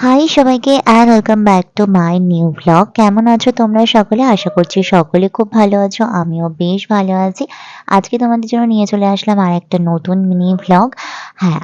High সবাইকে and welcome back to my new vlog. কেমন আছো তোমরা সকলে? আশা করছি সকলে খুব ভালো আছো, আমিও বেশ ভালো আছি। আজকে তোমাদের জন্য নিয়ে চলে আসলাম আর একটা নতুন মিনি ভ্লগ। হ্যাঁ,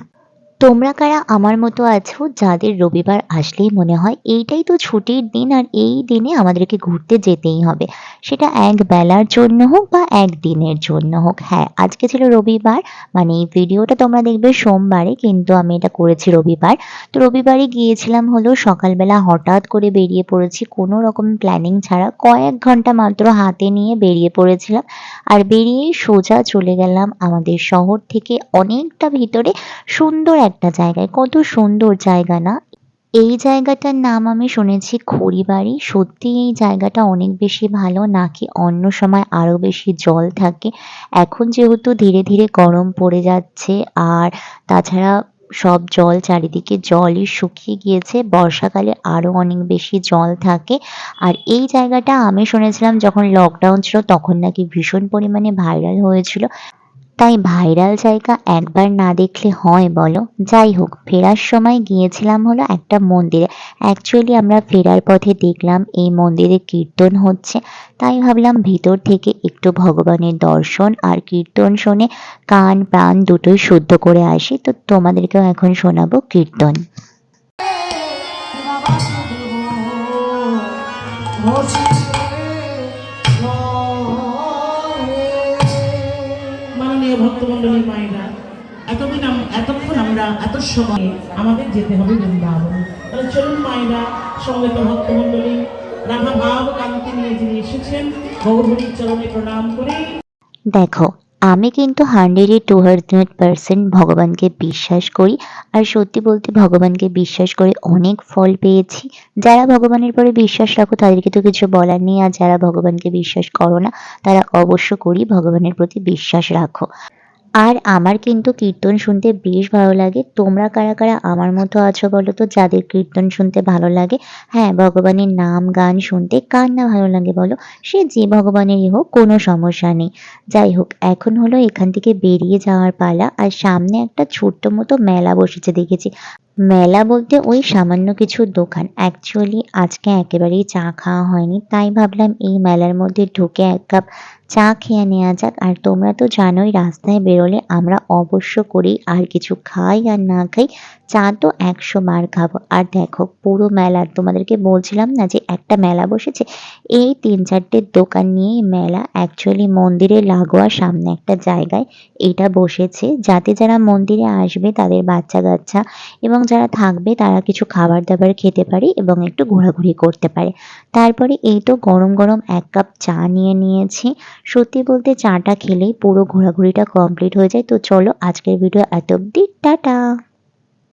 তোমরা কারা আমার মতো আছো যাদের রবিবার আসলেই মনে হয় এইটাই তো ছুটির দিন আর এই দিনে আমাদেরকে ঘুরতে যেতেই হবে, সেটা এক বেলার জন্য হোক বা একদিনের জন্য হোক। হ্যাঁ, আজকে ছিল রবিবার, মানে এই ভিডিওটা তোমরা দেখবে সোমবারে, কিন্তু আমি এটা করেছি রবিবার। তো রবিবারে গিয়েছিলাম হলো সকালবেলা, হঠাৎ করে বেরিয়ে পড়েছি কোনো রকম প্ল্যানিং ছাড়া, কয়েক ঘন্টা মাত্র হাতে নিয়ে বেরিয়ে পড়েছিলাম। আর বেরিয়েই সোজা চলে গেলাম আমাদের শহর থেকে অনেকটা ভিতরে সুন্দর একটা জায়গায়। কত সুন্দর জায়গা না? এই জায়গাটার নাম আমি শুনেছি খড়িবাড়ি। সত্যি এই জায়গাটা অনেক বেশি ভালো, নাকি অন্য সময় আরো বেশি জল থাকে। এখন যেহেতু ধীরে ধীরে গরম পড়ে যাচ্ছে, আর তাছাড়া সব জল চারিদিকে জলই শুকিয়ে গিয়েছে, বর্ষাকালে আরো অনেক বেশি জল থাকে। আর এই জায়গাটা আমি শুনেছিলাম যখন লকডাউন ছিল তখন নাকি ভীষণ পরিমাণে ভাইরাল হয়েছিল। তাই ভাইরাল জায়গা একবার না দেখলে হয় বলো? যাই হোক, ফেরার সময় গিয়েছিলাম হলো একটা মন্দিরে। অ্যাকচুয়ালি আমরা ফেরার পথে দেখলাম এই মন্দিরে কীর্তন হচ্ছে, তাই ভাবলাম ভিতর থেকে একটু ভগবানের দর্শন আর কীর্তন শুনে কান প্রাণ দুটোই শুদ্ধ করে আসি। তো তোমাদেরকেও এখন শোনাবো কীর্তন। মাননীয় ভক্তমন্ডলী মায়েরা, এতক্ষণ আমরা এত সময় আমাদের যেতে হবে বৃন্দাবন। তাহলে চলুন মায়েরা, সমবেত ভক্তমন্ডলী, রাধা ভাব কান্তি নিয়ে যিনি এসেছেন গৌরহরির চরণে প্রণাম করে। দেখো, আমি কিন্তু 100-200% ভগবানকে বিশ্বাস করি। আর সত্যি বলতে ভগবানকে বিশ্বাস করে অনেক ফল পেয়েছি। যারা ভগবানের পরে বিশ্বাস রাখো তাদেরকে তো কিছু বলার নেই, আর যারা ভগবানকে বিশ্বাস করো না তারা অবশ্য করি ভগবানের প্রতি বিশ্বাস রাখো। আর আমার কিন্তু কীর্তন শুনতে বেশ ভালো লাগে। তোমরা কারা কারা আমার মতো আছো বলো তো, যাদের কীর্তন শুনতে ভালো লাগে? হ্যাঁ, ভগবানের নাম গান শুনতে কার না ভালো লাগে বলো? সে যে ভগবানেরই হোক, কোনো সমস্যা নেই। যাই হোক, এখন হলো এখান থেকে বেরিয়ে যাওয়ার পালা। আর সামনে একটা ছোট্ট মতো মেলা বসেছে দেখেছি। মেলা বলতে ওই সামান্য কিছু দোকান। অ্যাকচুয়ালি আজকে একেবারেই চা খাওয়া হয়নি, তাই ভাবলাম এই মেলার মধ্যে ঢুকে এক কাপ চা খেয়ে নেওয়া যাক। আর তোমরা তো জানোই রাস্তায় বেরোলে আমরা অবশ্য করি, আর কিছু খাই আর না খাই, চা তো 100 বার খাবো। আর দেখো পুরো মেলা, তোমাদেরকে বলছিলাম না যে একটা মেলা বসেছে, এই 3-4টে দোকান নিয়েই মেলা। অ্যাকচুয়ালি মন্দিরের লাগোয়া সামনে একটা জায়গায় এটা বসেছে, যাতে যারা মন্দিরে আসবে তাদের বাচ্চা কাচ্চা এবং যারা থাকবে তারা কিছু খাবার দাবার খেতে পারে এবং একটু ঘোরাঘুরি করতে পারে। তারপরে এই তো গরম গরম এক কাপ চা নিয়ে নিয়েছি। সত্যি বলতে চাটা খেলেই পুরো ঘোরাঘুরিটা কমপ্লিট হয়ে যায়। তো চলো, আজকের ভিডিও এত অবধি, টাটা।